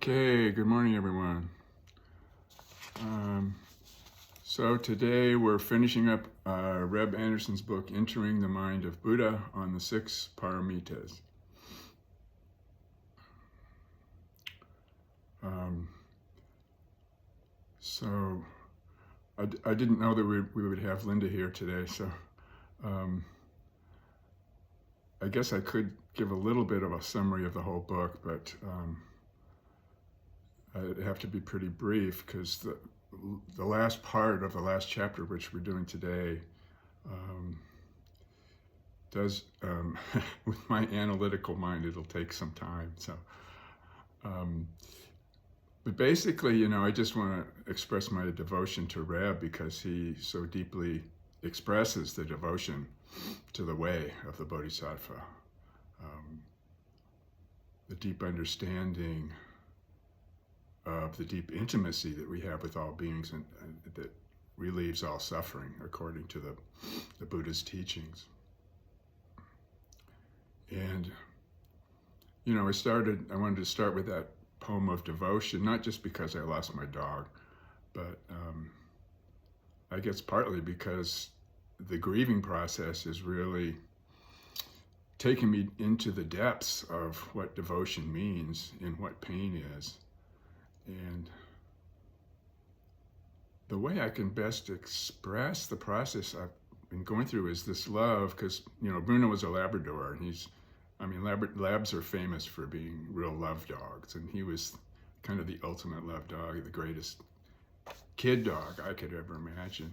Okay, good morning, everyone. So today we're finishing up Reb Anderson's book, Entering the Mind of Buddha, on the Six Paramitas. So I didn't know that we would have Linda here today, so I guess I could give a little bit of a summary of the whole book, but I'd have to be pretty brief because the last part of the last chapter, which we're doing today, does, with my analytical mind, it'll take some time. So, but basically, I just want to express my devotion to Reb because he so deeply expresses the devotion to the way of the Bodhisattva, the deep understanding of the deep intimacy that we have with all beings and that relieves all suffering according to the Buddha's teachings. And, I wanted to start with that poem of devotion, not just because I lost my dog, but I guess partly because the grieving process is really taking me into the depths of what devotion means and what pain is. And the way I can best express the process I've been going through is this love, because, Bruno was a Labrador, and Labs are famous for being real love dogs, and he was kind of the ultimate love dog, the greatest kid dog I could ever imagine.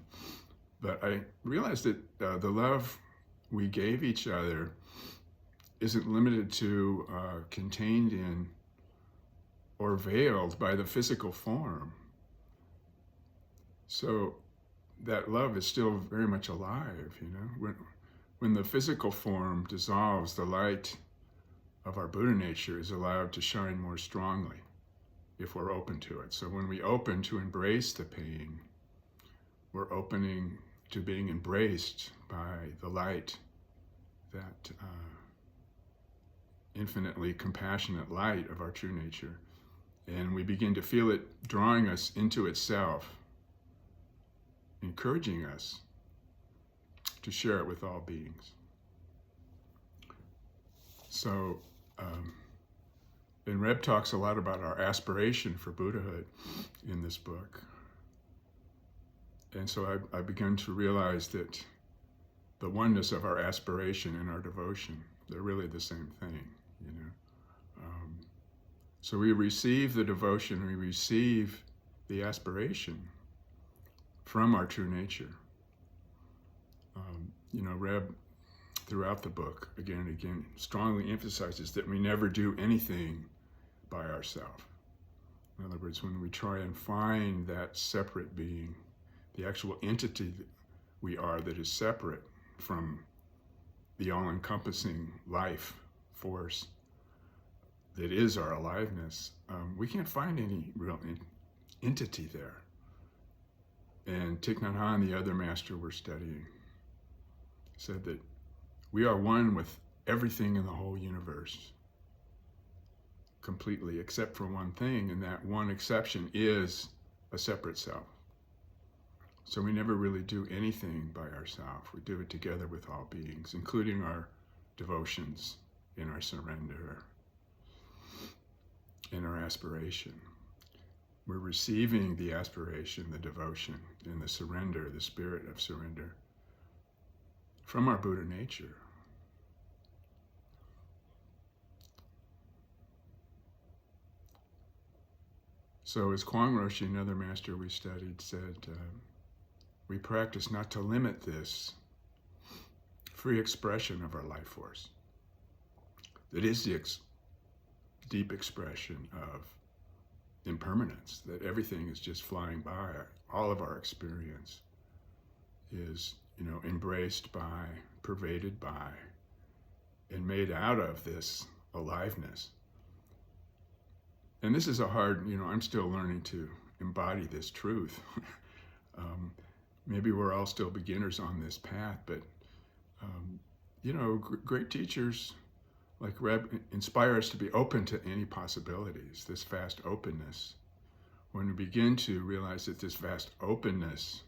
But I realized that the love we gave each other isn't limited to, contained in, or veiled by the physical form. So that love is still very much alive, When the physical form dissolves, the light of our Buddha nature is allowed to shine more strongly if we're open to it. So when we open to embrace the pain, we're opening to being embraced by the light, that infinitely compassionate light of our true nature. And we begin to feel it drawing us into itself, encouraging us to share it with all beings. So, and Reb talks a lot about our aspiration for Buddhahood in this book. And so I begun to realize that the oneness of our aspiration and our devotion, they're really the same thing, So we receive the devotion, we receive the aspiration from our true nature. Reb, throughout the book, again and again, strongly emphasizes that we never do anything by ourselves. In other words, when we try and find that separate being, the actual entity that we are that is separate from the all-encompassing life force that is our aliveness, we can't find any real entity there. And Thich Nhat Hanh, the other master we're studying, said that we are one with everything in the whole universe, completely, except for one thing, and that one exception is a separate self. So we never really do anything by ourselves. We do it together with all beings, including our devotions in our surrender, in our aspiration. We're receiving the aspiration, the devotion, and the surrender, the spirit of surrender, from our Buddha nature. So as Kwang Roshi, another master we studied, said, we practice not to limit this free expression of our life force. That is the deep expression of impermanence, that everything is just flying by. All of our experience is, embraced by, pervaded by, and made out of this aliveness. And this is I'm still learning to embody this truth. Maybe we're all still beginners on this path, but, great teachers like Reb, inspire us to be open to any possibilities, this vast openness. When we begin to realize that this vast openness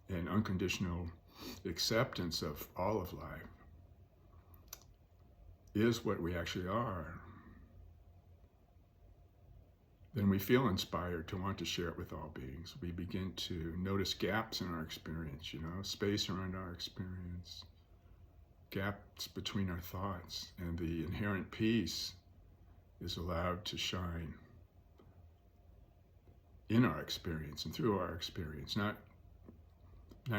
and unconditional acceptance of all of life is what we actually are, then we feel inspired to want to share it with all beings. We begin to notice gaps in our experience, space around our experience, gaps between our thoughts, and the inherent peace is allowed to shine in our experience and through our experience, not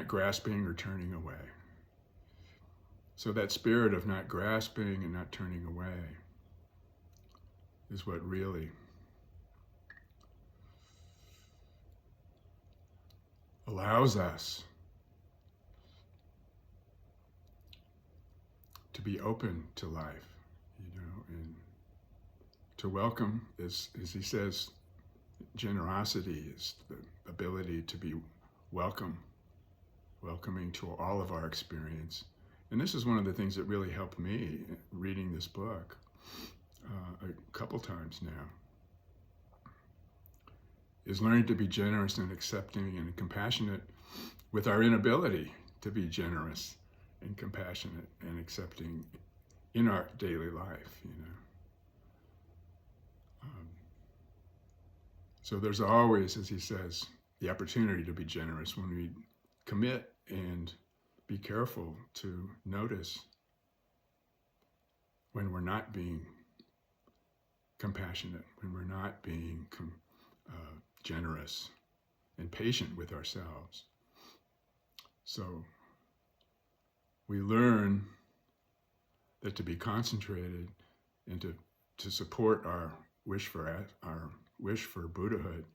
grasping or turning away. So that spirit of not grasping and not turning away is what really allows us to be open to life, and to welcome, as he says, generosity is the ability to be welcoming to all of our experience. And this is one of the things that really helped me reading this book a couple times now, is learning to be generous and accepting and compassionate with our inability to be generous and compassionate and accepting in our daily life, So there's always, as he says, the opportunity to be generous when we commit and be careful to notice when we're not being compassionate, when we're not being generous and patient with ourselves. So we learn that to be concentrated and to support our wish for Buddhahood,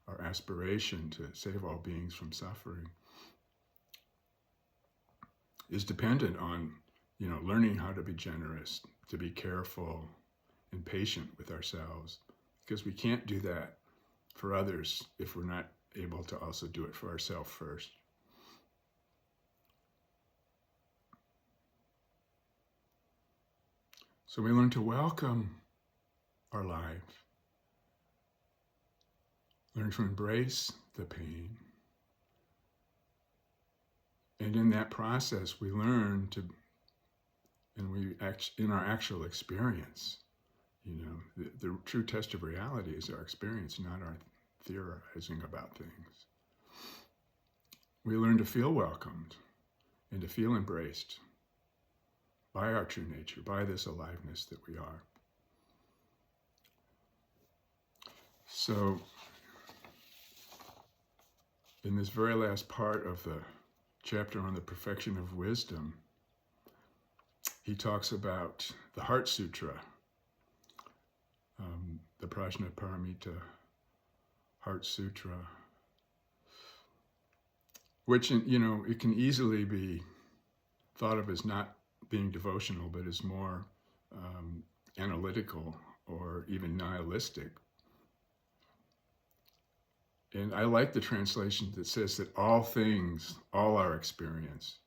our aspiration to save all beings from suffering, is dependent on, learning how to be generous, to be careful and patient with ourselves, because we can't do that for others if we're not able to also do it for ourselves first. So we learn to welcome our life, learn to embrace the pain. And in that process, we learn to, and we act in our actual experience, the true test of reality is our experience, not our theorizing about things. We learn to feel welcomed and to feel embraced by our true nature, by this aliveness that we are. So, in this very last part of the chapter on the perfection of wisdom, he talks about the Heart Sutra, the Prajnaparamita Heart Sutra, which, it can easily be thought of as not being devotional, but is more analytical or even nihilistic. And I like the translation that says that all things, all our experience,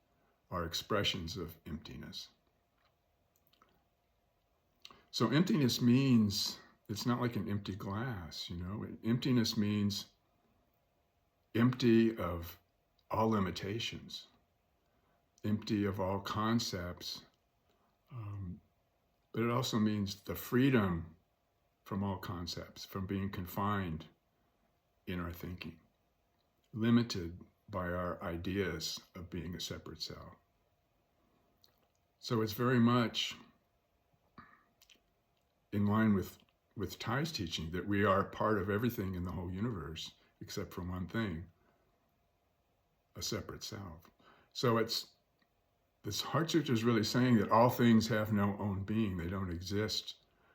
are expressions of emptiness. So emptiness means, it's not like an empty glass, Emptiness means empty of all limitations, empty of all concepts, but it also means the freedom from all concepts, from being confined in our thinking, limited by our ideas of being a separate self. So it's very much in line with Thay's teaching that we are part of everything in the whole universe, except for one thing, a separate self. So this Heart Sutra is really saying that all things have no own being. They don't exist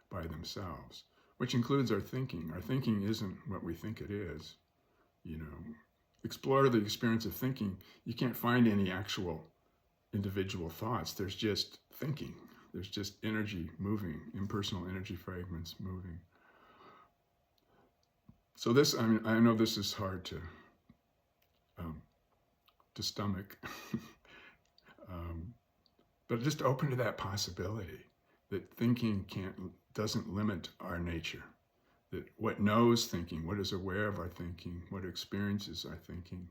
by themselves, which includes our thinking. Our thinking isn't what we think it is. Explore the experience of thinking. You can't find any actual individual thoughts. There's just thinking. There's just energy moving, impersonal energy fragments moving. So this, I know this is hard to stomach, but just open to that possibility that thinking doesn't limit our nature. That what knows thinking, what is aware of our thinking, what experiences our thinking,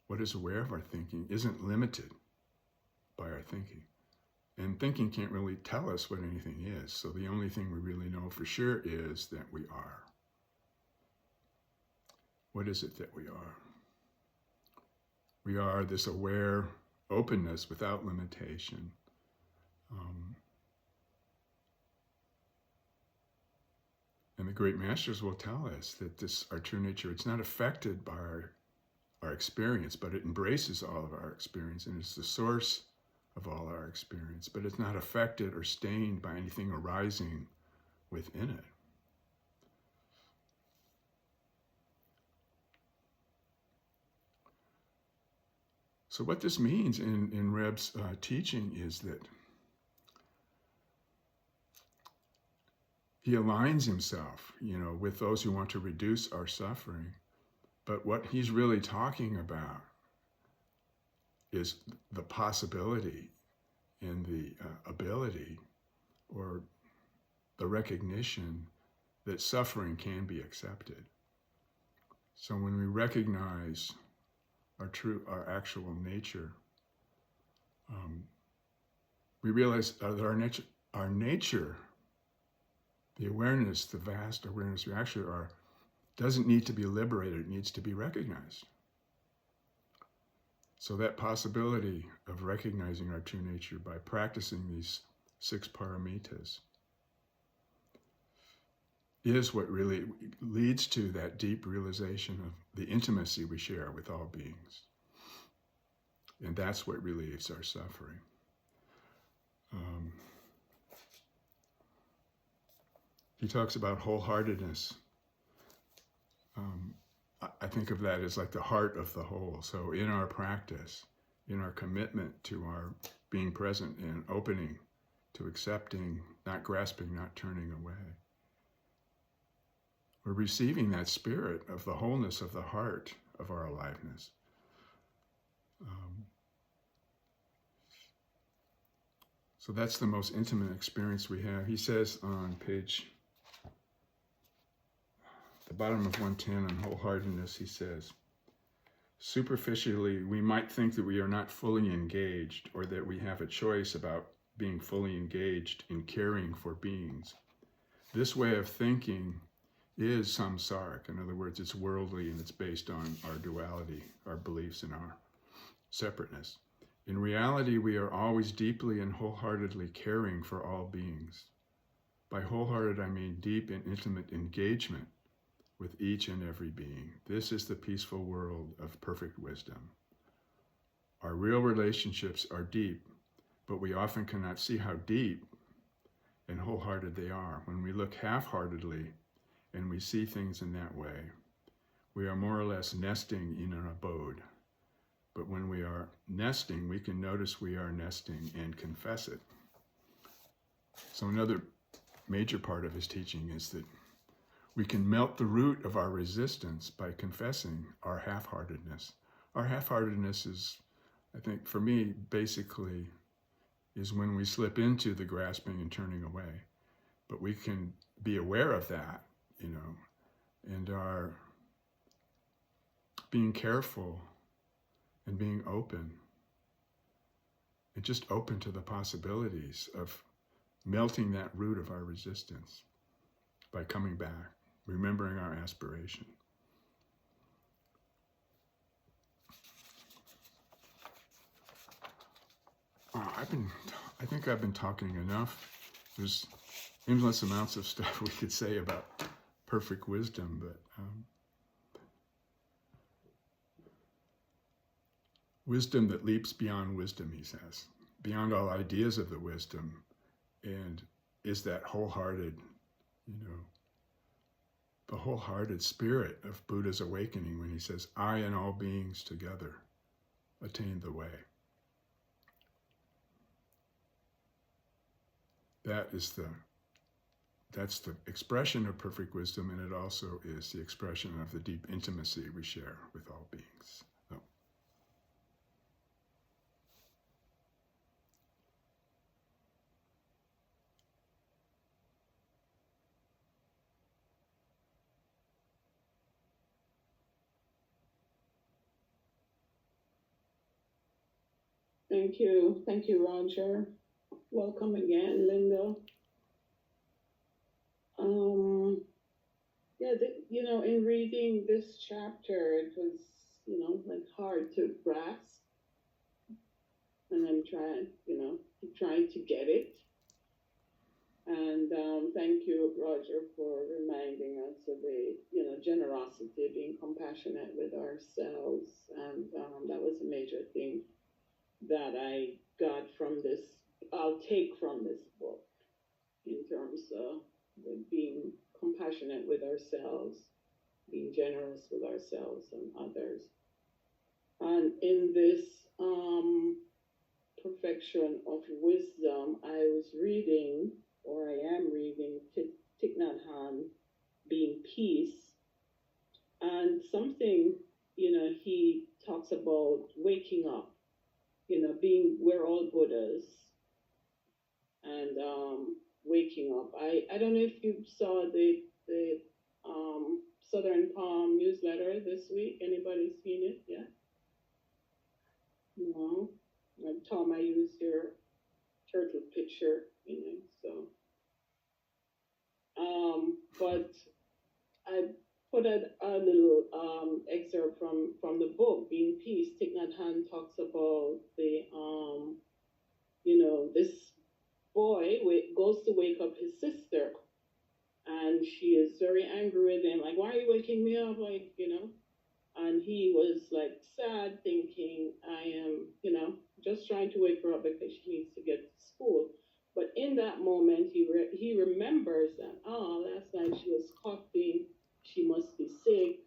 what is aware of our thinking isn't limited by our thinking. And thinking can't really tell us what anything is. So the only thing we really know for sure is that we are. What is it that we are? We are this aware openness without limitation. And the great masters will tell us that this, our true nature, it's not affected by our experience, but it embraces all of our experience and it's the source of all our experience, but it's not affected or stained by anything arising within it. So what this means in Reb's teaching is that he aligns himself, with those who want to reduce our suffering. But what he's really talking about is the possibility and the ability or the recognition that suffering can be accepted. So when we recognize our actual nature, we realize that our nature, the awareness, the vast awareness we actually are, doesn't need to be liberated, it needs to be recognized. So that possibility of recognizing our true nature by practicing these 6 paramitas is what really leads to that deep realization of the intimacy we share with all beings. And that's what relieves our suffering. He talks about wholeheartedness. I think of that as like the heart of the whole. So in our practice, in our commitment to our being present and opening to accepting, not grasping, not turning away, we're receiving that spirit of the wholeness of the heart of our aliveness. So that's the most intimate experience we have. He says on the bottom of 110 on wholeheartedness, he says, superficially, we might think that we are not fully engaged or that we have a choice about being fully engaged in caring for beings. This way of thinking is samsaric. In other words, it's worldly and it's based on our duality, our beliefs and our separateness. In reality, we are always deeply and wholeheartedly caring for all beings. By wholehearted, I mean deep and intimate engagement with each and every being. This is the peaceful world of perfect wisdom. Our real relationships are deep, but we often cannot see how deep and wholehearted they are. When we look half-heartedly and we see things in that way, we are more or less nesting in an abode. But when we are nesting, we can notice we are nesting and confess it. So another major part of his teaching is that we can melt the root of our resistance by confessing our half-heartedness. Our half-heartedness is, I think, for me, basically, is when we slip into the grasping and turning away. But we can be aware of that, and are being careful and being open, and just open to the possibilities of melting that root of our resistance by coming back, remembering our aspiration. I think I've been talking enough. There's endless amounts of stuff we could say about perfect wisdom, but wisdom that leaps beyond wisdom, he says, beyond all ideas of the wisdom, and is that wholehearted, the wholehearted spirit of Buddha's awakening when he says, I and all beings together attain the way. That's the expression of perfect wisdom, and it also is the expression of the deep intimacy we share with all beings. So, Thank you. Thank you, Roger. Welcome again, Linda. Um, yeah, in reading this chapter, it was, like hard to grasp, and I'm trying, trying to get it. And thank you, Roger, for reminding us of the, generosity, being compassionate with ourselves. And that was a major thing that I got from this, I'll take from this book in terms of being compassionate with ourselves, being generous with ourselves and others. And in this perfection of wisdom, I was reading, or I am reading, Thich Nhat Hanh, Being Peace. And something, he talks about waking up, we're all Buddhas, and waking up. I don't know if you saw the Southern Palm newsletter this week. Anybody seen it? Yeah. No. Tom, I used your turtle picture, so. But I put a little excerpt from the book, Being Peace. Thich Nhat Hanh talks about this boy goes to wake up his sister, and she is very angry with him, like, why are you waking me up, like, and he was like sad, thinking, I am, just trying to wake her up because she needs to get to school. But in that moment, he remembers that, oh, last night she was coughing, she must be sick,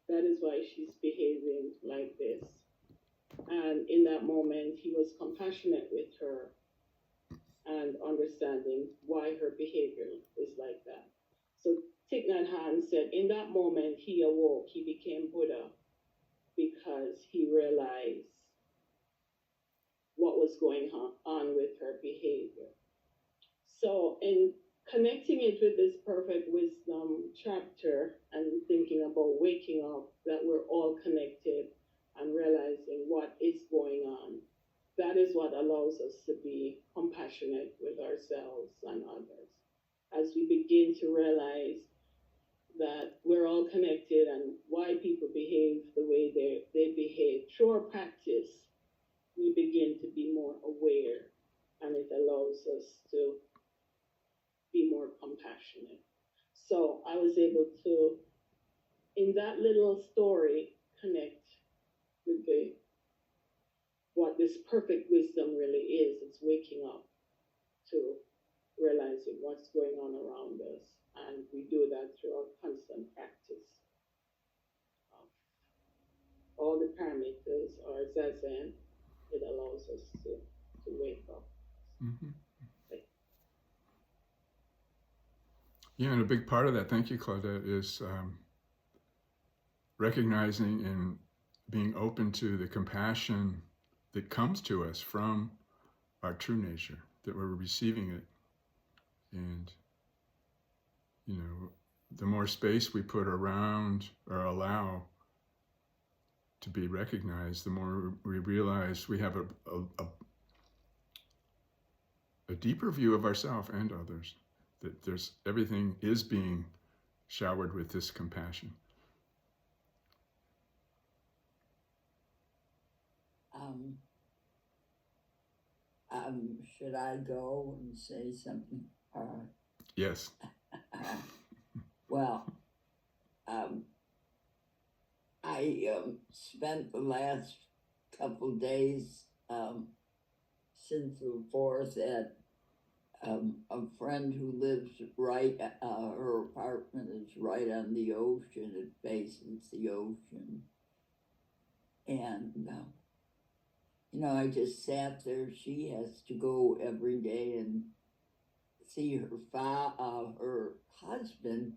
that is why she's behaving like this. And in that moment, he was compassionate with her and understanding why her behavior is like that. So Thich Nhat Hanh said, in that moment, he awoke, he became Buddha, because he realized what was going on with her behavior. So, in connecting it with this perfect wisdom chapter and thinking about waking up, that we're all connected and realizing what is going on, that is what allows us to be compassionate with ourselves and others. As we begin to realize that we're all connected and why people behave the way they behave, through our practice, we begin to be more aware, and it allows us to be more compassionate. So I was able to, in that little story, connect with what this perfect wisdom really is. It's waking up to realizing what's going on around us. And we do that through our constant practice. All the parameters are zazen. It allows us to wake up. Mm-hmm. Yeah, and a big part of that, thank you, Claudette, is recognizing and being open to the compassion that comes to us from our true nature, that we're receiving it. And, the more space we put around or allow to be recognized, the more we realize we have a deeper view of ourselves and others, that everything is being showered with this compassion. Should I go and say something? Yes. Well, I spent the last couple days since the 4th at a friend who lives right, her apartment is right on the ocean, it faces the ocean. And, I just sat there. She has to go every day and see her husband,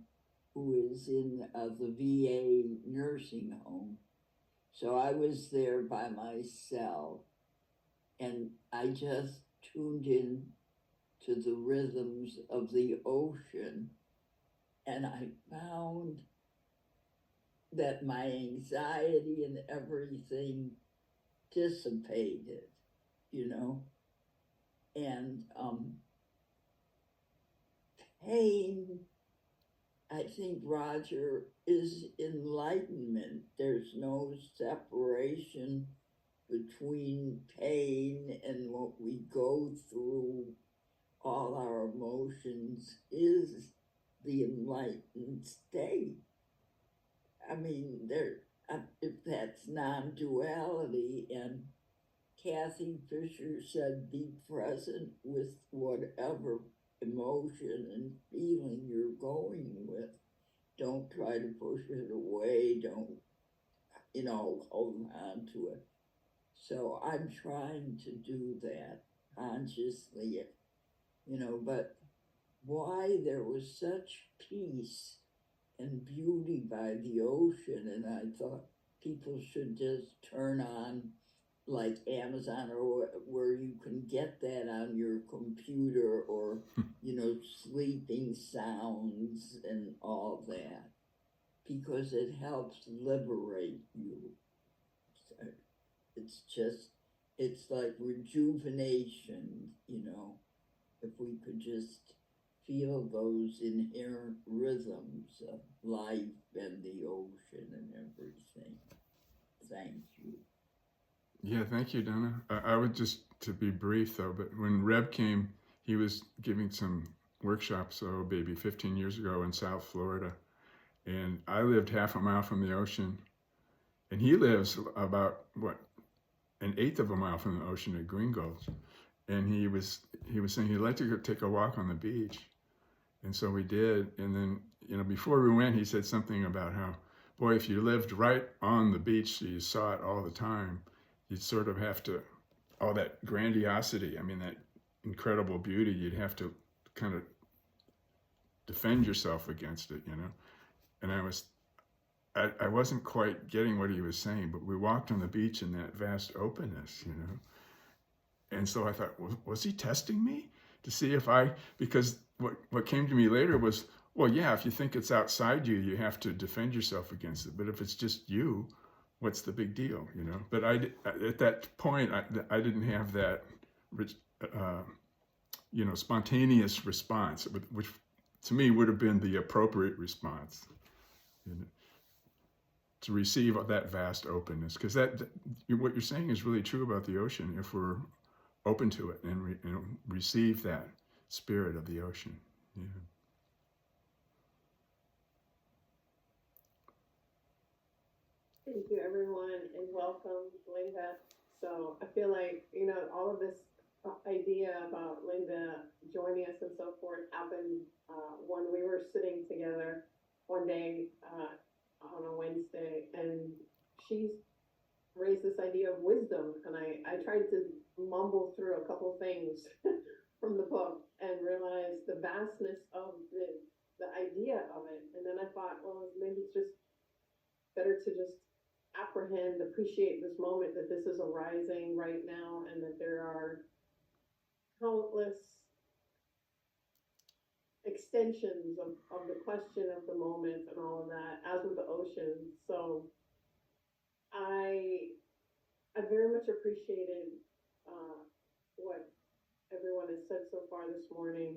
who is in the VA nursing home. So I was there by myself, and I just tuned in to the rhythms of the ocean, and I found that my anxiety and everything dissipated, you know, and pain, I think, Roger, is enlightenment. There's no separation between pain and what we go through. All our emotions is the enlightened state. I mean, if that's non-duality, and Kathy Fisher said, be present with whatever emotion and feeling you're going with. Don't try to push it away. Don't, hold on to it. So I'm trying to do that consciously, but why there was such peace and beauty by the ocean, and I thought people should just turn on like Amazon or where you can get that on your computer, or sleeping sounds and all that, because it helps liberate you. It's like rejuvenation, if we could just feel those inherent rhythms of life and the ocean and everything. Thank you. Yeah, thank you, Donna. I would just, to be brief though, but when Reb came, he was giving some workshops, 15 years ago in South Florida. And I lived half a mile from the ocean. And he lives about, an eighth of a mile from the ocean at Green Gulch. And he was saying he'd like to go take a walk on the beach. And so we did. And then, before we went, he said something about how, boy, if you lived right on the beach, so you saw it all the time, you'd sort of have to, all that grandiosity, that incredible beauty, you'd have to kind of defend yourself against it, And I wasn't quite getting what he was saying, but we walked on the beach in that vast openness, And so I thought, was he testing me to see because what came to me later was, well, yeah, if you think it's outside you, you have to defend yourself against it. But if it's just you, what's the big deal, But at that point, I didn't have that, spontaneous response, which to me would have been the appropriate response, to receive that vast openness. Because what you're saying is really true about the ocean. If we're open to it and receive that spirit of the ocean. Yeah. Thank you, everyone, and welcome, Linda. So I feel like, all of this idea about Linda joining us and so forth happened when we were sitting together one day on a Wednesday, and she raised this idea of wisdom, and I tried to mumble through a couple things from the book and realized the vastness of the idea of it. And then I thought, well, maybe it's just better to just appreciate this moment, that this is arising right now, and that there are countless extensions of the question of the moment and all of that, as with the ocean. So I very much appreciated what everyone has said so far this morning.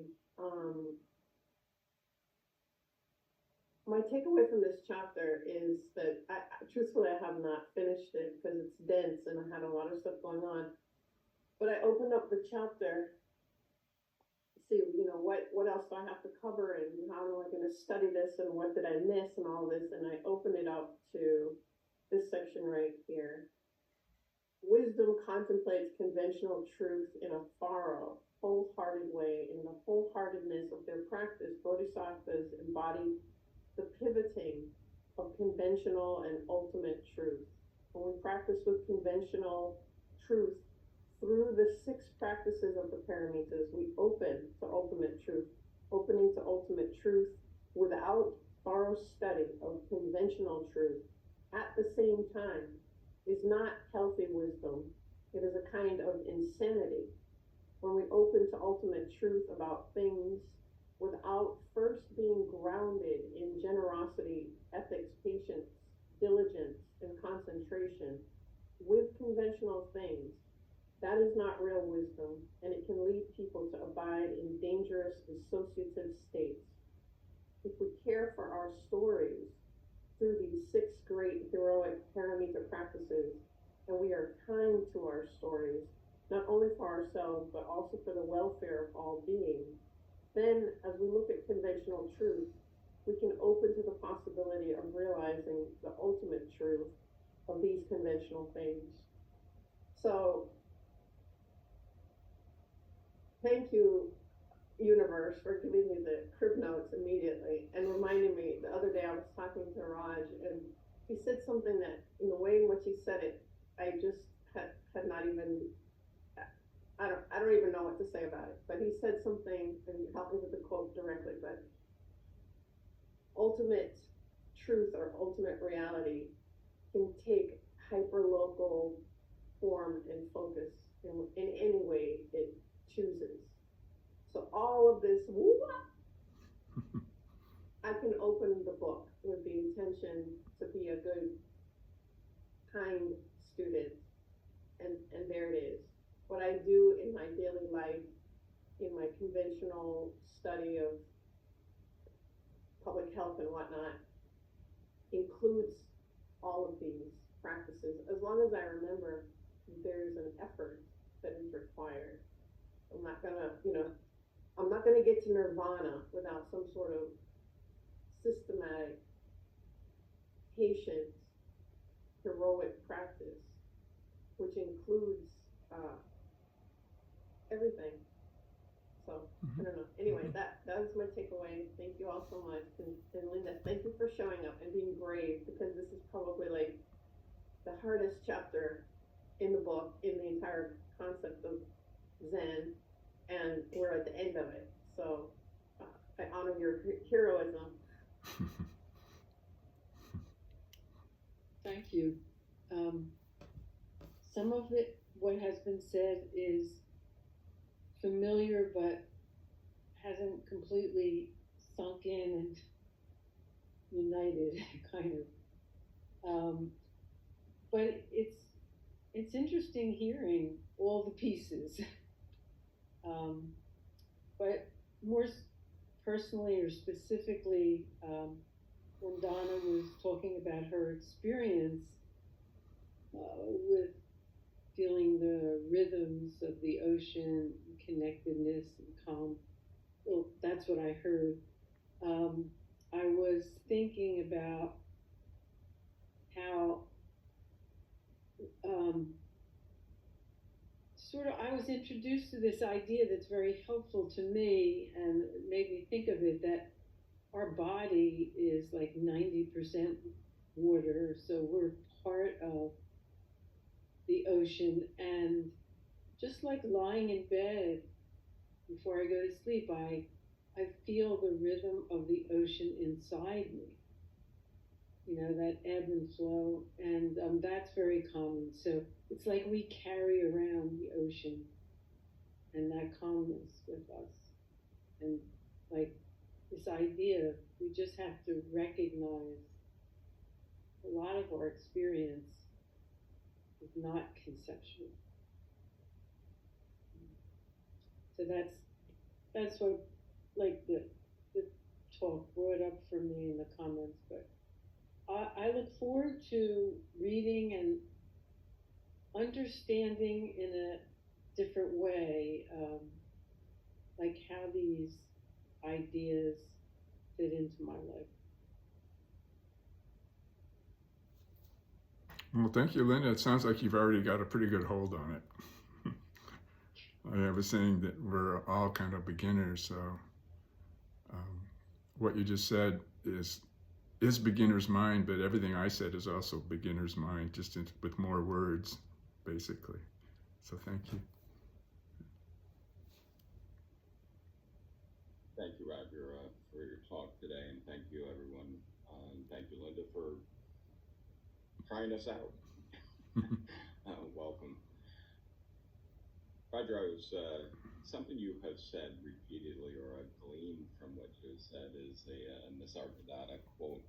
My takeaway from this chapter is that truthfully, I have not finished it because it's dense and I had a lot of stuff going on. But I opened up the chapter to see, what else do I have to cover, and how am I going to study this, and what did I miss, and all this. And I opened it up to this section right here. Wisdom contemplates conventional truth in a thorough, wholehearted way. In the wholeheartedness of their practice, bodhisattvas embody the pivoting of conventional and ultimate truth. When we practice with conventional truth through the 6 practices of the paramitas, we open to ultimate truth. Opening to ultimate truth without thorough study of conventional truth at the same time is not healthy wisdom. It is a kind of insanity. When we open to ultimate truth about things without first being grounded in generosity, ethics, patience, diligence, and concentration with conventional things, That is not real wisdom, and it can lead people to abide in dangerous dissociative states. If we care for our stories through these 6 great heroic paramita practices, and we are kind to our stories, not only for ourselves, but also for the welfare of all beings, then as we look at conventional truth, we can open to the possibility of realizing the ultimate truth of these conventional things. So, thank you, universe, for giving me the crib notes immediately and reminding me. The other day I was talking to Raj, and he said something that, in the way in which he said it, I just had not even, I don't even know what to say about it. But he said something, and he helped me with the quote directly, but ultimate truth or ultimate reality can take hyper-local form and focus in any way it chooses. So all of this, I can open the book with the intention to be a good, kind student, and there it is. What I do in my daily life, in my conventional study of public health and whatnot, includes all of these practices, as long as I remember there's an effort that is required. I'm not gonna get to nirvana without some sort of systematic, patient, heroic practice, which includes everything. So, I don't know. Anyway, that was my takeaway. Thank you all so much. And Linda, thank you for showing up and being brave, because this is probably like the hardest chapter in the book, in the entire concept of Zen, and we're at the end of it. So I honor your heroism. Thank you. Some of it, what has been said, is familiar but hasn't completely sunk in and united, kind of. But it's interesting hearing all the pieces. But more personally or specifically, when Donna was talking about her experience with feeling the rhythms of the ocean, connectedness and calm, well, that's what I heard. I was thinking about how I was introduced to this idea that's very helpful to me, and it made me think of it, that our body is like 90% water, so we're part of the ocean. And just like lying in bed before I go to sleep, I feel the rhythm of the ocean inside me, that ebb and flow, and that's very common. So it's like we carry around the ocean and that calmness with us. And like this idea, we just have to recognize a lot of our experience is not conceptual. So that's what like the talk brought up for me in the comments. But I look forward to reading and understanding in a different way, like how these ideas fit into my life. Well, thank you, Linda. It sounds like you've already got a pretty good hold on it. I was saying that we're all kind of beginners, so what you just said is beginner's mind, but everything I said is also beginner's mind, just with more words, basically. So thank you. Thank you, Roger, for your talk today, and thank you, everyone. Thank you, Linda, for trying us out. Welcome. Roger, something you have said repeatedly, or I've gleaned from what you have said, is a Nisargadatta quote.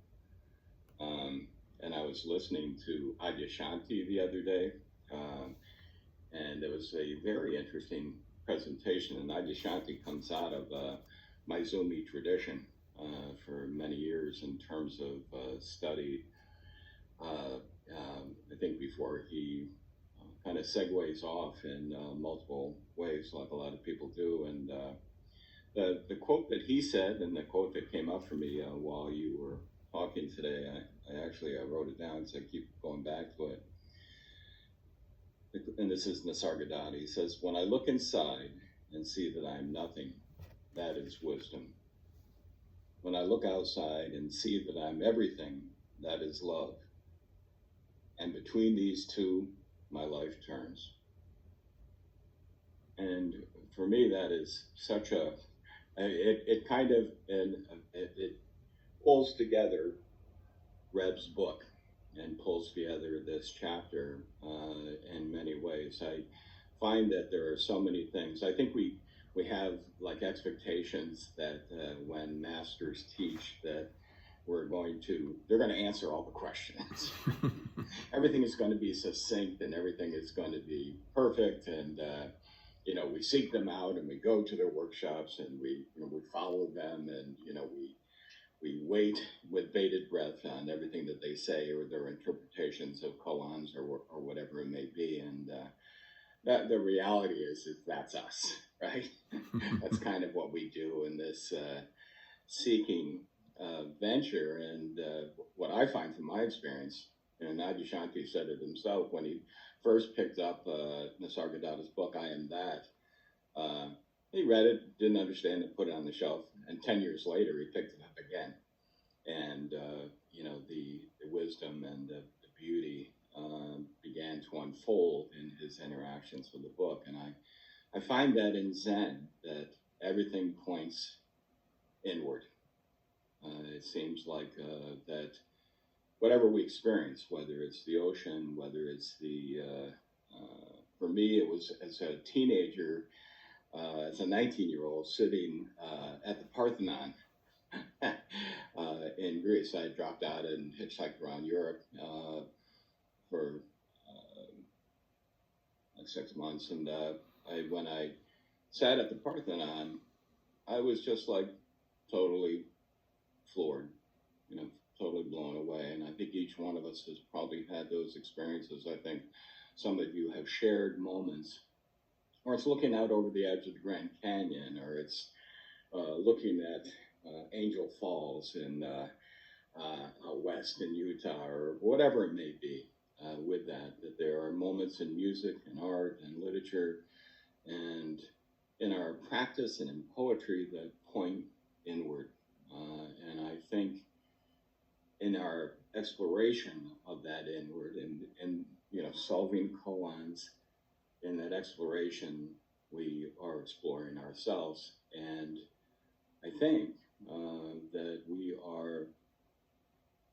And I was listening to Adyashanti the other day, And it was a very interesting presentation. And Adyashanti comes out of Maizumi tradition for many years in terms of study. I think before he kind of segues off in multiple ways, like a lot of people do. And the quote that he said, and the quote that came up for me while you were talking today, I wrote it down, so I keep going back to it. And this is Nisargadatta. He says, "When I look inside and see that I am nothing, that is wisdom. When I look outside and see that I'm everything, that is love. And between these two, my life turns." And for me, that is such it kind of, it pulls together Reb's book and pulls together this chapter in many ways. I find that there are so many things. I think we have like expectations that when masters teach that they're going to answer all the questions. Everything is going to be succinct and everything is going to be perfect. And, we seek them out and we go to their workshops and we follow them and, we wait with bated breath on everything that they say or their interpretations of koans or whatever it may be. And that the reality is that's us, right? That's kind of what we do in this seeking venture. And what I find from my experience, and Adyashanti said it himself when he first picked up Nisargadatta's book, I Am That. He read it, didn't understand it, put it on the shelf, and 10 years later he picked it up again. And the wisdom and the beauty began to unfold in his interactions with the book. And I find that in Zen, that everything points inward. It seems like that whatever we experience, whether it's the ocean, whether it's for me, it was as a teenager, as a 19-year-old sitting at the Parthenon in Greece. I had dropped out and hitchhiked around Europe for like 6 months. And when I sat at the Parthenon, I was just like totally floored, totally blown away. And I think each one of us has probably had those experiences. I think some of you have shared moments, or it's looking out over the edge of the Grand Canyon, or it's looking at Angel Falls in out west in Utah, or whatever it may be. With that there are moments in music and art and literature and in our practice and in poetry that point inward. And I think in our exploration of that inward and solving koans, in that exploration, we are exploring ourselves. And I think that we are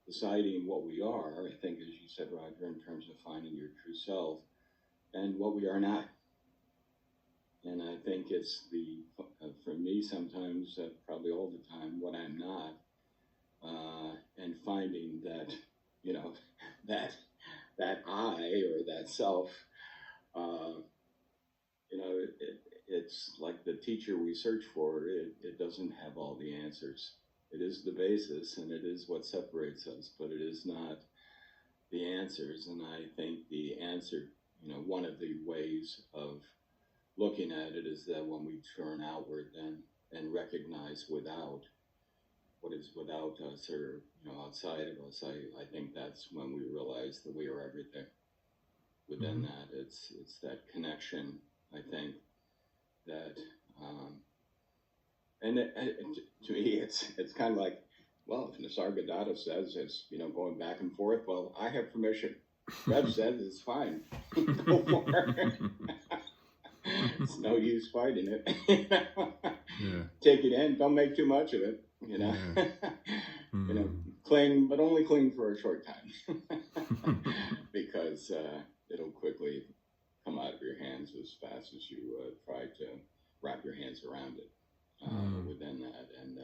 deciding what we are, I think, as you said, Roger, in terms of finding your true self, and what we are not. And I think it's for me sometimes, probably all the time, what I'm not, and finding that, that I or that self, it's like the teacher we search for, it doesn't have all the answers. It is the basis and it is what separates us, but it is not the answers. And I think the answer, one of the ways of looking at it is that when we turn outward then and recognize what is without us or outside of us, I think that's when we realize that we are everything. Within that, it's that connection, I think, that and to me it's kind of like, well, if Nisargadatta says it's going back and forth, well, I have permission. Reb says it's fine. Go for it. It's no use fighting it. Yeah. Take it in. Don't make too much of it. Yeah. Cling, but only cling for a short time, because it'll quickly come out of your hands as fast as you try to wrap your hands around it within that. And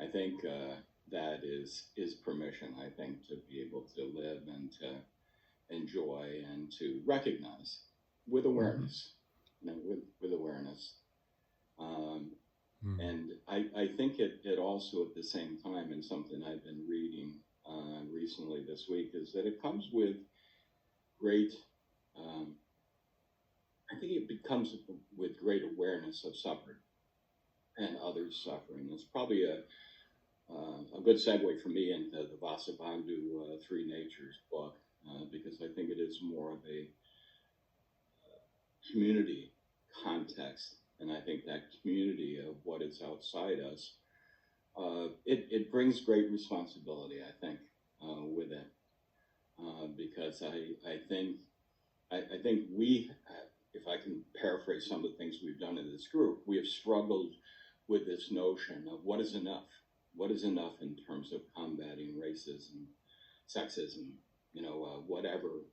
I think that is permission, I think, to be able to live and to enjoy and to recognize with awareness, with awareness. And I think it also at the same time, and something I've been reading recently this week, is that it comes with great, I think it becomes with great awareness of suffering and others' suffering. It's probably a good segue for me into the Vasubandhu Three Natures book, because I think it is more of a community context. And I think that community of what is outside us, it brings great responsibility, I think, with it. Because I think we, if I can paraphrase some of the things we've done in this group, we have struggled with this notion of what is enough. What is enough in terms of combating racism, sexism, whatever,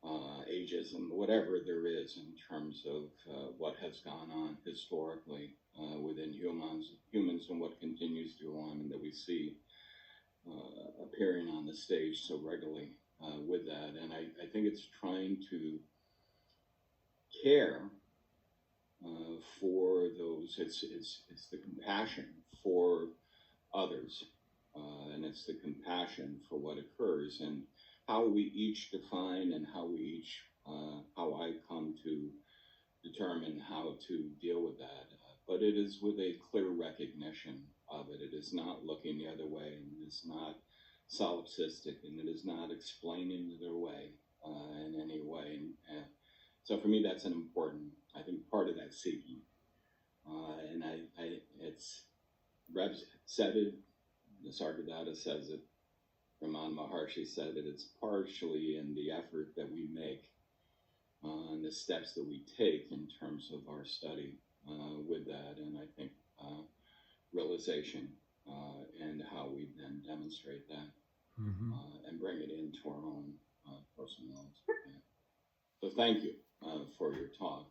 ageism, whatever there is in terms of what has gone on historically within humans and what continues to go on, and that we see appearing on the stage so regularly with that. And I think it's trying to care for those. It's the compassion for others, and it's the compassion for what occurs, and how we each define and how I come to determine how to deal with that. But it is with a clear recognition of it. It is not looking the other way, and it is not solipsistic, and it is not explaining it away in any way. And so for me, that's an important, I think, part of that seeking. And it's, Rebs said it, Nisargadatta says it, Ramana Maharshi said that it's partially in the effort that we make and the steps that we take in terms of our study with that, and I think realization and how we then demonstrate that and bring it into our own personal experience. So thank you for your talk.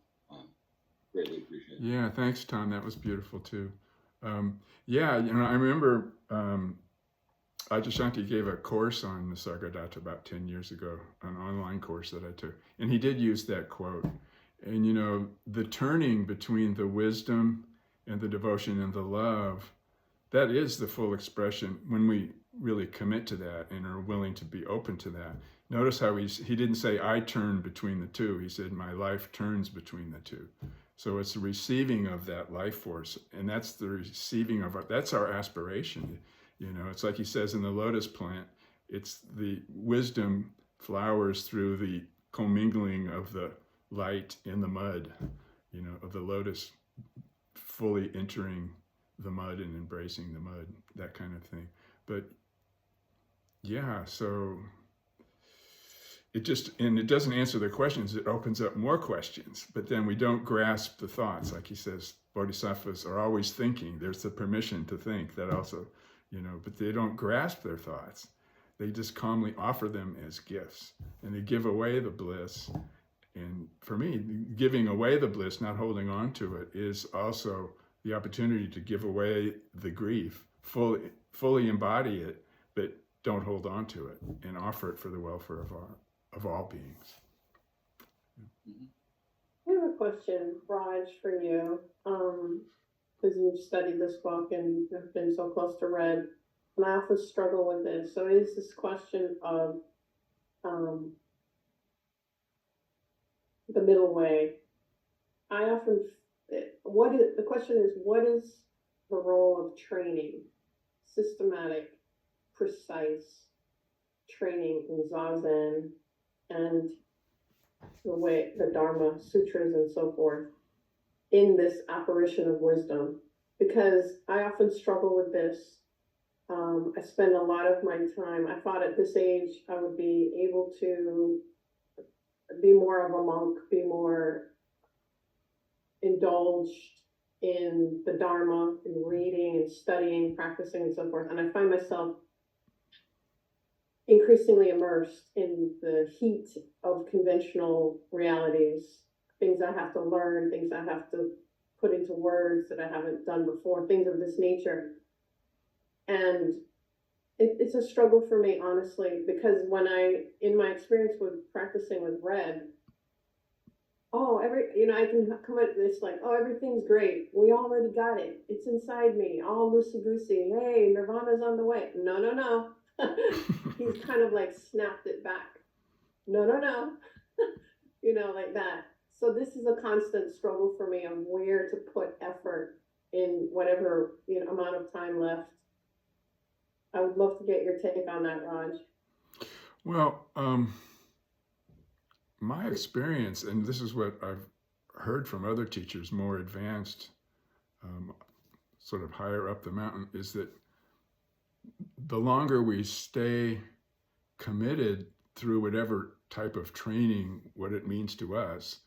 Greatly appreciate it. Yeah, thanks, Tom. That was beautiful too. I remember Adyashanti gave a course on Nisargadatta about 10 years ago, an online course that I took. And he did use that quote. And, the turning between the wisdom and the devotion and the love, that is the full expression when we really commit to that and are willing to be open to that. Notice how he didn't say, I turn between the two. He said, my life turns between the two. So it's the receiving of that life force. And that's the receiving of that's our aspiration. It's like he says in the lotus plant, it's the wisdom flowers through the commingling of the light in the mud, of the lotus fully entering the mud and embracing the mud, that kind of thing. But yeah, so it doesn't answer the questions, it opens up more questions, but then we don't grasp the thoughts. Like he says, bodhisattvas are always thinking. There's the permission to think that also, but they don't grasp their thoughts. They just calmly offer them as gifts, and they give away the bliss. And for me, giving away the bliss, not holding on to it, is also the opportunity to give away the grief, fully embody it, but don't hold on to it, and offer it for the welfare of all beings. I have a question, Raj, for you. Because you've studied this book and have been so close to Red, and I often struggle with this. So it is this question of the middle way. The question is, what is the role of training, systematic, precise training in Zazen and the Dharma Sutras and so forth, in this apparition of wisdom? Because I often struggle with this. I spend a lot of my time, I thought at this age I would be able to be more of a monk, be more indulged in the Dharma, in reading and studying, practicing and so forth. And I find myself increasingly immersed in the heat of conventional realities, things I have to learn, things I have to put into words that I haven't done before, things of this nature. And it's a struggle for me, honestly, because in my experience with practicing with Red, oh, I can come at this like, oh, everything's great. We already got it. It's inside me, all loosey goosey. Hey, Nirvana's on the way. No, no, no. He's kind of like snapped it back. No, no, no. Like that. So this is a constant struggle for me of where to put effort in whatever, amount of time left. I would love to get your take on that, Raj. Well, my experience, and this is what I've heard from other teachers more advanced, sort of higher up the mountain, is that the longer we stay committed through whatever type of training, what it means to us,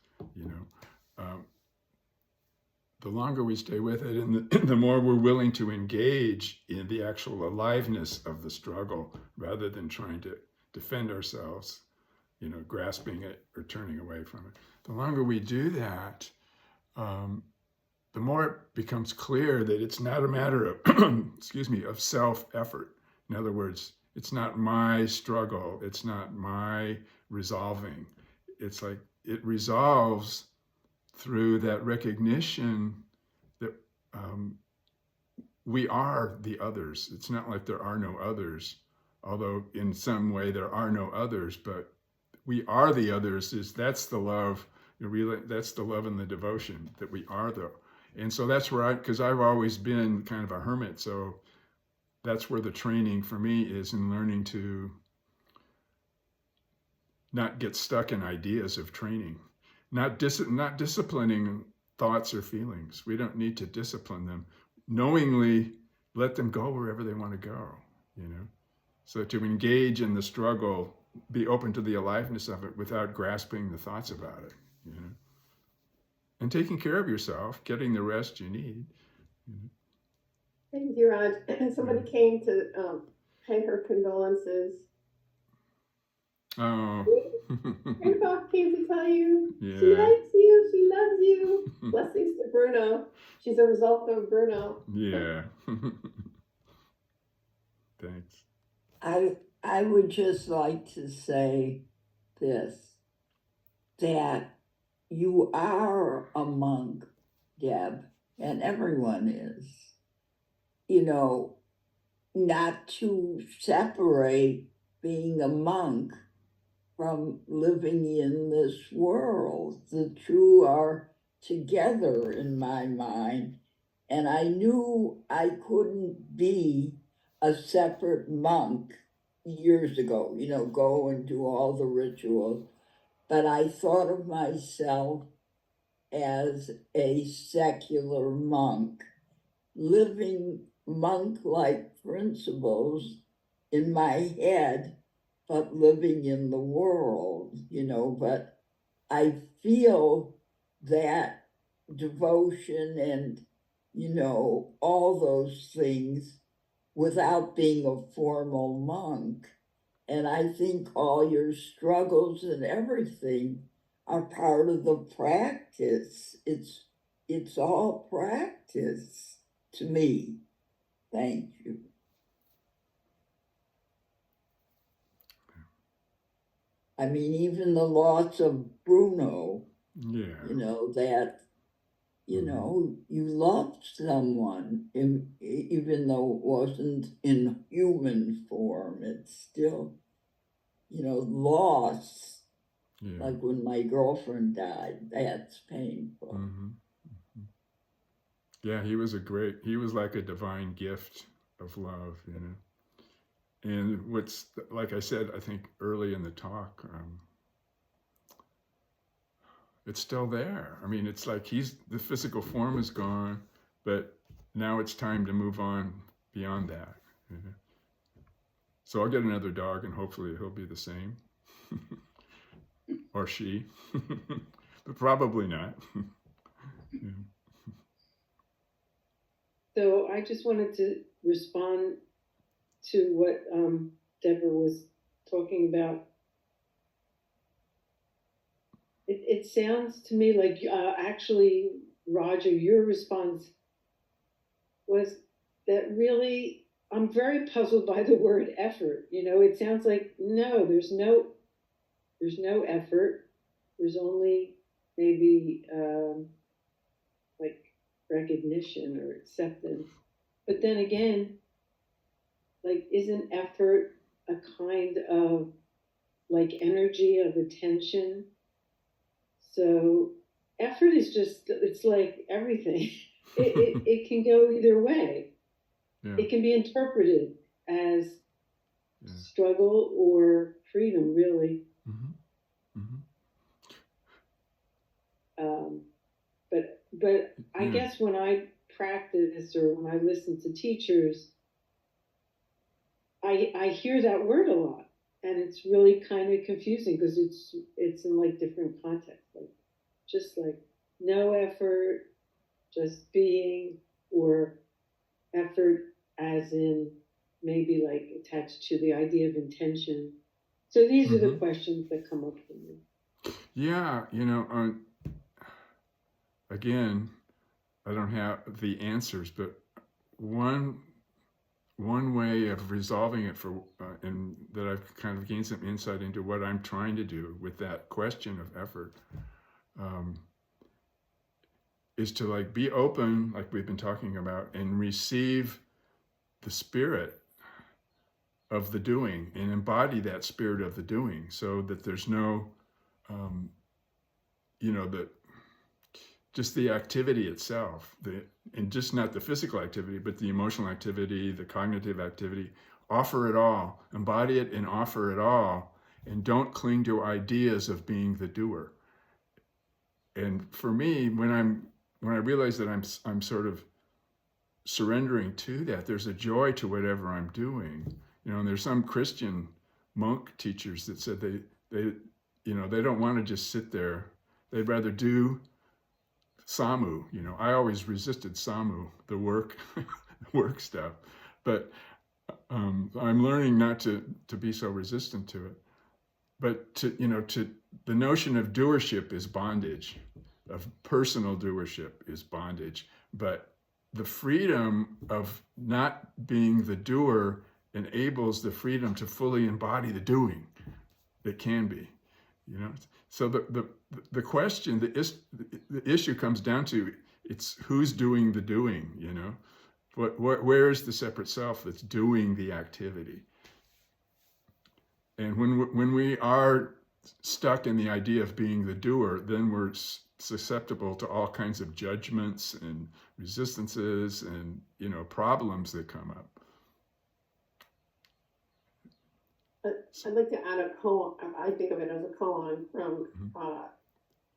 the longer we stay with it, and the more we're willing to engage in the actual aliveness of the struggle rather than trying to defend ourselves, grasping it or turning away from it. The longer we do that, the more it becomes clear that it's not a matter of, of self-effort. In other words, it's not my struggle, it's not my resolving. It's like it resolves through that recognition that we are the others. It's not like there are no others, although in some way there are no others, but we are the others. That's the love, that's the love and the devotion, that we are and so that's where because I've always been kind of a hermit, so that's where the training for me is, in learning to not get stuck in ideas of training, not disciplining thoughts or feelings. We don't need to discipline them. Knowingly let them go wherever they want to go, So to engage in the struggle, be open to the aliveness of it without grasping the thoughts about it, And taking care of yourself, getting the rest you need. Thank you, Raj. Somebody came to pay her condolences. Oh. Grandpa came to tell you Yeah. she likes you, she loves you. Blessings to Bruno. She's a result of Bruno. Yeah. Thanks. I would just like to say this, that you are a monk, Deb, and everyone is. Not to separate being a monk from living in this world. The two are together in my mind. And I knew I couldn't be a separate monk years ago, go and do all the rituals. But I thought of myself as a secular monk, living monk-like principles in my head, but living in the world, but I feel that devotion and, all those things without being a formal monk. And I think all your struggles and everything are part of the practice. It's all practice to me. Thank you. I mean, even the loss of Bruno, Yeah. that, you loved someone, even though it wasn't in human form, it's still, loss. Yeah. Like when my girlfriend died, that's painful. Mm-hmm. Yeah, he was like a divine gift of love, And what's, like I said, I think early in the talk, it's still there. I mean, it's like the physical form is gone, but now it's time to move on beyond that. So I'll get another dog and hopefully he'll be the same. Or she, but probably not. Yeah. So I just wanted to respond to what Deborah was talking about. It sounds to me like actually, Roger, your response was that really, I'm very puzzled by the word effort. It sounds like, no, there's no effort. There's only maybe like recognition or acceptance. But then again, like, isn't effort a kind of like energy of attention? So effort is just, it's like everything. It can go either way. Yeah. It can be interpreted as Yeah. struggle or freedom, really. Mm-hmm. Mm-hmm. But I Yeah. guess when I practice or when I listen to teachers, I hear that word a lot, and it's really kind of confusing because it's in like different contexts, like just like no effort, just being, or effort as in maybe like attached to the idea of intention. So these are the Mhm. questions that come up for me. Yeah, again, I don't have the answers, but one way of resolving it and that I've kind of gained some insight into what I'm trying to do with that question of effort, is to like be open, like we've been talking about, and receive the spirit of the doing and embody that spirit of the doing, so that there's no, that just the activity itself, and just not the physical activity, but the emotional activity, the cognitive activity, offer it all, embody it and offer it all, and don't cling to ideas of being the doer. And for me, when I realize that I'm sort of surrendering to that, there's a joy to whatever I'm doing. And there's some Christian monk teachers that said they don't want to just sit there. They'd rather do Samu. I always resisted Samu, the work stuff, but I'm learning not to be so resistant to it. But to the notion of doership is bondage, of personal doership is bondage. But the freedom of not being the doer enables the freedom to fully embody the doing that can be. So the question, the issue comes down to, it's who's doing the doing. Where is the separate self that's doing the activity? And when we are stuck in the idea of being the doer, then we're susceptible to all kinds of judgments and resistances and problems that come up. I'd like to add a koan. I think of it as a koan from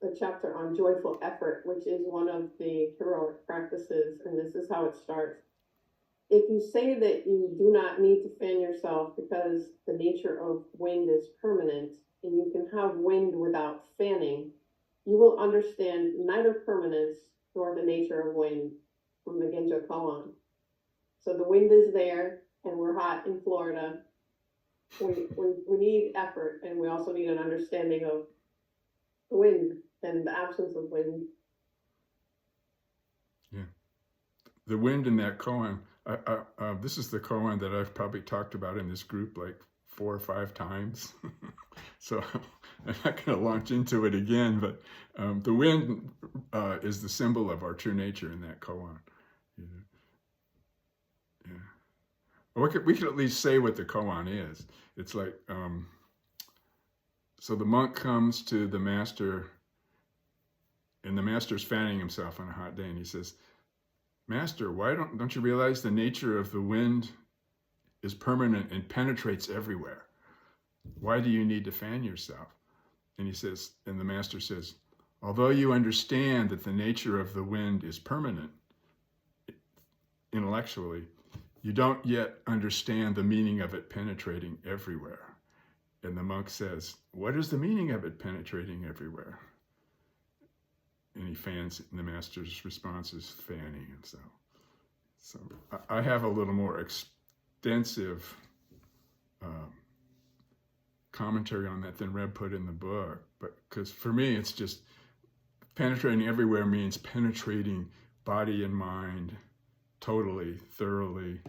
the chapter on joyful effort, which is one of the heroic practices, and this is how it starts. If you say that you do not need to fan yourself because the nature of wind is permanent and you can have wind without fanning, you will understand neither permanence nor the nature of wind, from the Genjo Koan. So the wind is there, and we're hot in Florida. We need effort, and we also need an understanding of the wind and the absence of wind. Yeah, the wind in that koan. This is the koan that I've probably talked about in this group like 4 or 5 times. So I'm not going to launch into it again, but the wind is the symbol of our true nature in that koan. Yeah. Well, we could at least say what the koan is. It's like, so the monk comes to the master, and the master's fanning himself on a hot day, and he says, "Master, why don't you realize the nature of the wind is permanent and penetrates everywhere? Why do you need to fan yourself?" And the master says, "Although you understand that the nature of the wind is permanent intellectually, you don't yet understand the meaning of it penetrating everywhere." And the monk says, "What is the meaning of it penetrating everywhere?" And he fans it, and the master's response is fanning himself. So I have a little more extensive commentary on that than Reb put in the book, but because for me it's just penetrating everywhere means penetrating body and mind totally, thoroughly.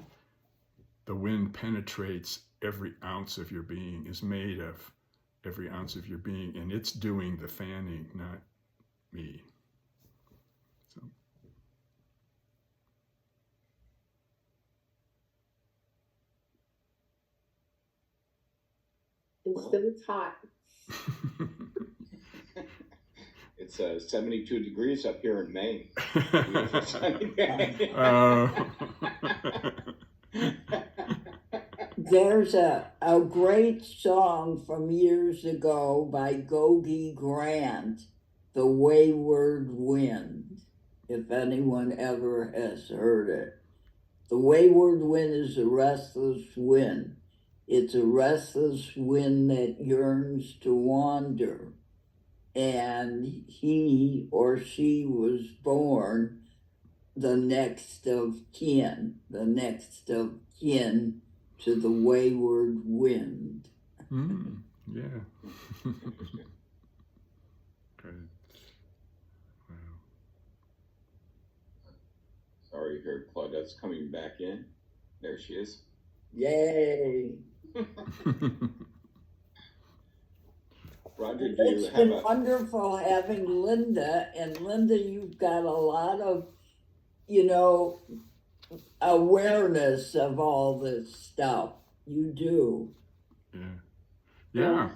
The wind penetrates every ounce of your being, is made of every ounce of your being, and it's doing the fanning, me. So. Instead of hot. It's 72 degrees up here in Maine. There's a great song from years ago by Gogi Grant, The Wayward Wind, if anyone ever has heard it. The wayward wind is a restless wind. It's a restless wind that yearns to wander. And he or she was born the next of kin to the wayward wind. Yeah. Good. Wow. Sorry, here, Claudette's coming back in. There she is. Yay! Roger, do you It's have been a... wonderful having Linda, and Linda, you've got a lot of, awareness of all this stuff. You do. Yeah.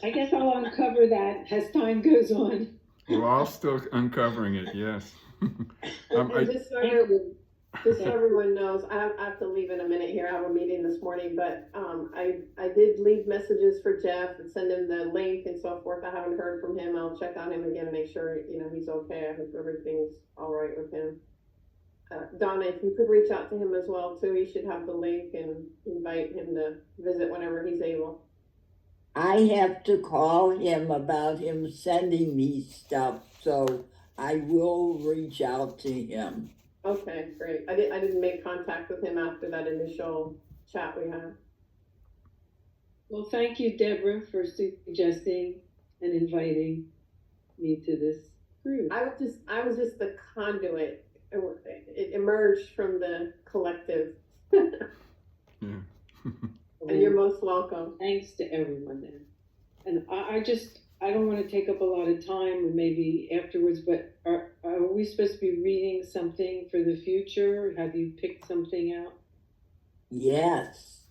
I guess I'll uncover that as time goes on. We're all still uncovering it, yes. And just so everyone knows, I have to leave in a minute here. I have a meeting this morning, but I did leave messages for Jeff and send him the link and so forth. I haven't heard from him. I'll check on him again and make sure he's okay. I hope everything's all right with him. Donna, if you could reach out to him as well too, he should have the link and invite him to visit whenever he's able. I have to call him about him sending me stuff, so I will reach out to him. Okay, great. I didn't make contact with him after that initial chat we had. Well, thank you, Deborah, for suggesting and inviting me to this group. I was just the conduit. It emerged from the collective. Yeah. And you're most welcome. Thanks to everyone then. And I don't want to take up a lot of time and maybe afterwards, but are we supposed to be reading something for the future? Have you picked something out? Yes.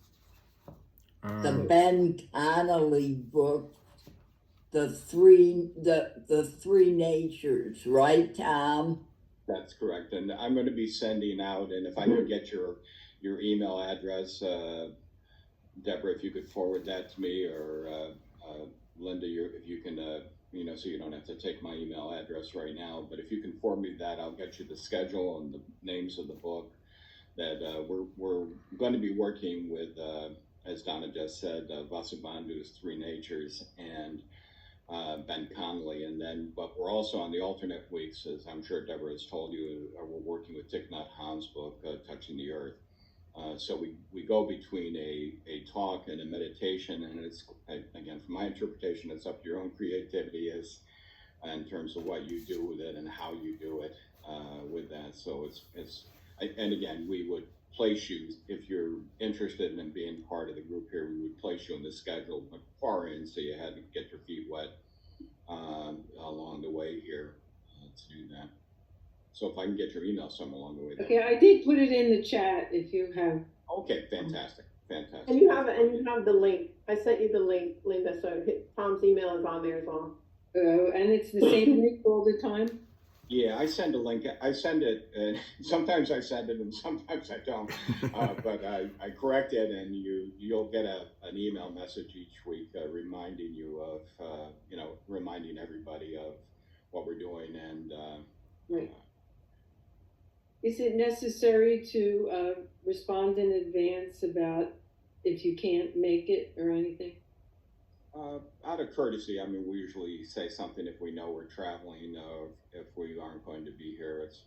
The Ben Connolly book, the three natures, right, Tom? That's correct. And I'm going to be sending out, and if I could get your email address, Deborah, if you could forward that to me, or Linda, if you can, so you don't have to take my email address right now, but if you can forward me that, I'll get you the schedule and the names of the book that we're going to be working with, as Donna just said, Vasubandhu's Three Natures and Ben Connolly. And then, but we're also on the alternate weeks, as I'm sure Deborah has told you, we're working with Thich Nhat Hanh's book, Touching the Earth. So we go between a talk and a meditation, and it's, again, from my interpretation, it's up to your own creativity as in terms of what you do with it and how you do it with that. So and again, we would place you, if you're interested in being part of the group here, we would place you on the schedule far in, so you had to get your feet wet along the way here to do that. So if I can get your email somewhere along the way. Okay, I did put it in the chat if you have. Okay, fantastic. And you have the link. I sent you the link, Linda, so Tom's email is on there as well. And it's the same link all the time? Yeah, I send a link. I send it, sometimes I send it and sometimes I don't. But I correct it, and you'll get an email message each week reminding you of, reminding everybody of what we're doing. And right. Is it necessary to respond in advance about if you can't make it or anything? Out of courtesy, I mean, we usually say something if we know we're traveling. If we aren't going to be here, it's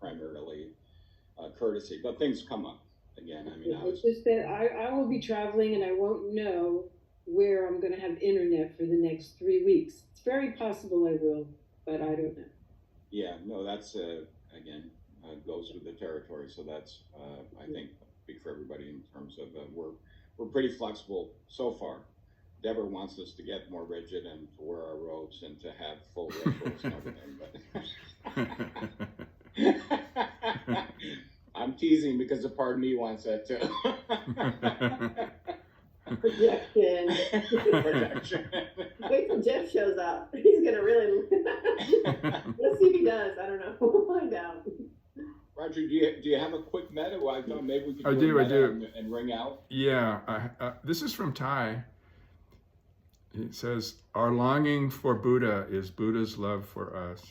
primarily courtesy. But things come up again. I mean, it's just that I will be traveling and I won't know where I'm going to have internet for the next 3 weeks. It's very possible I will, but I don't know. Yeah, no, that's again. Goes with the territory, so that's I think speak for everybody in terms of we're pretty flexible so far Deborah wants us to get more rigid and to wear our robes and to have full rituals and everything, but I'm teasing because a part of me wants that too. Projection. Projection. Wait till Jeff shows up. He's gonna really. Let's see if he does. I don't know. We'll find out. Roger, do you have a quick meta? Well, I thought maybe we could I do a do. meta and ring out. Yeah, this is from Ty. It says, our longing for Buddha is Buddha's love for us.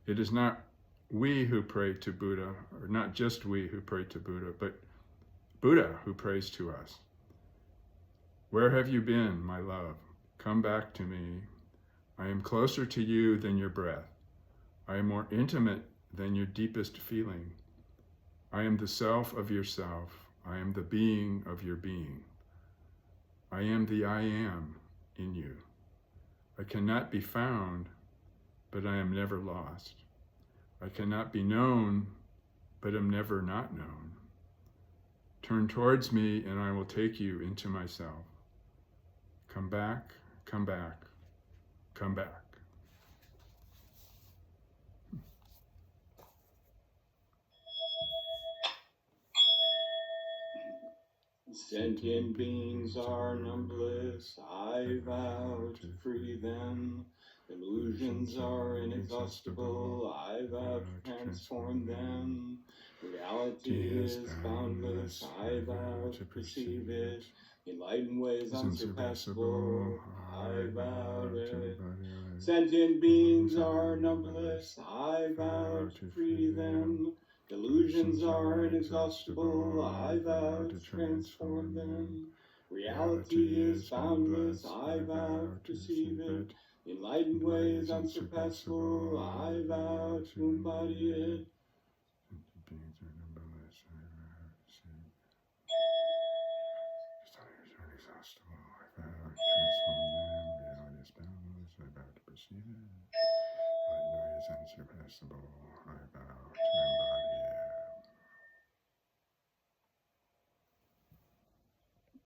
It is not we who pray to Buddha, or not just we who pray to Buddha, but Buddha who prays to us. Where have you been, my love? Come back to me. I am closer to you than your breath. I am more intimate than your deepest feeling. I am the self of yourself. I am the being of your being. I am the I am in you. I cannot be found, but I am never lost. I cannot be known, but am never not known. Turn towards me and I will take you into myself. Come back, come back, come back. Sentient beings are numberless, I vow to free them. Illusions are inexhaustible, I vow to transform them. Reality is boundless, I vow to perceive it. Enlightened ways unsurpassable, I vow to. Sentient beings are numberless, I vow to free them. Illusions are inexhaustible, I vow to transform them. Reality is boundless, I vow to perceive it. Enlightened ways unsurpassable, I vow to embody it. Unsurpassable, I vow to embody.